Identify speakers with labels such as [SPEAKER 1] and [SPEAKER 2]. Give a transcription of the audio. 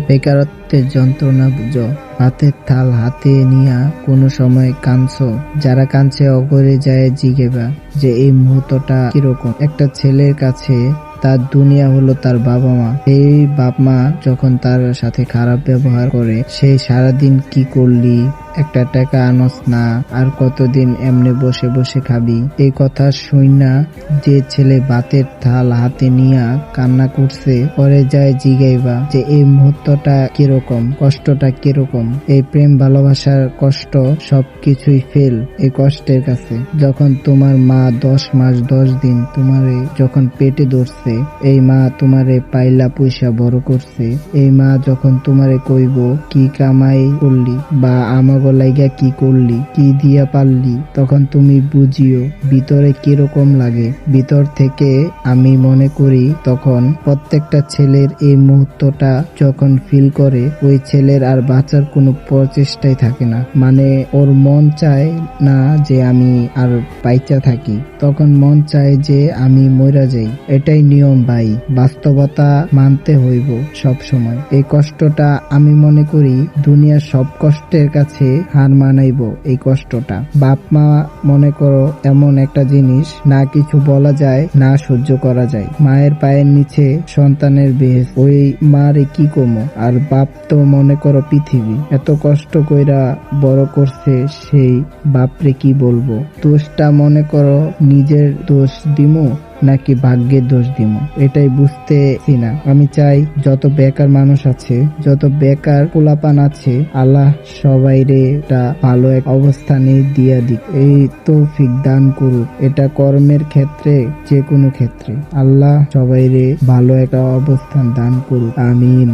[SPEAKER 1] বেকারত্বের যন্ত্রণা বুঝো। ভাতের থাল হাতে নিয়া কোনো সময় কাঁদছো? যারা কাঁদছে অগরে যায় জিগেবা যে এই মুহূর্তটা কিরকম। একটা ছেলের কাছে তার দুনিয়া হলো তার বাবা মা। এই বাপ মা যখন তার সাথে খারাপ ব্যবহার করে, সেই সারাদিন কি করলি, একটা টাকা আনস না, আর কতদিন এমনি বসে বসে খাবি। এই কথা শুইনা যে ছেলে ভাতের থাল হাতে নিয়া কান্না করছে, পরে যায় জিগাইবা যে এই মুহূর্তটা কিরকম, কষ্টটা কিরকম। এই প্রেম ভালোবাসার কষ্ট সবকিছুই ফেল এই কষ্টের কাছে। যখন তোমার মা 10 মাস 10 দিন তোমারে যখন পেটে ধরছে, এই মা তোমারে পাইলা পয়সা বড় করছে। এই মা যখন তোমারে কইব কি কামাই করলি বা আমাগো লাইগা কি করলি, কি দিয়া পারলি, তখন তুমি বুঝিও ভিতরে কিরকম লাগে। ভিতর থেকে আমি মনে করি তখন প্রত্যেকটা ছেলের এই মুহূর্তটা যখন ফিল করে, ওই ছেলের আর বাঁচার কোনো প্রচেষ্টাই থাকে না। মানে ওর মন চায় না যে আমি আর বাইচা থাকি, তখন মন চায় যে আমি মইরা যাই। এটাই নিয়ম ভাই, বাস্তবতা মানতে হইব সব সময়। এই কষ্টটা আমি মনে করি দুনিয়ার সব কষ্টের কাছে হার মানাইব এই কষ্টটা। বাপ মা মনে করো এমন একটা জিনিস, না কিছু বলা যায় না সহ্য করা যায়। মায়ের পায়ের নিচে সন্তানের বেশ, ওই মারে কি কমো। আর বাপ তো মনে করো পৃথিবী, এত কষ্ট কইরা বড় করছে, সেই বাপরে কি বলবো। দোষটা মনে করো নিজের দোষ দিমু নাকি ভাগ্যের দোষ দিমু, এটাই বুঝতেছি না। আমি চাই যত বেকার মানুষ আছে, যত বেকার পোলাপান আছে, আল্লাহ সবাইরে এটা ভালো এক অবস্থানে দিয়া দিক, এই তৌফিক দান করুক। এটা কর্মের ক্ষেত্রে, যে কোনো ক্ষেত্রে আল্লাহ সবাইরে ভালো একটা অবস্থান দান করুক, আমিন।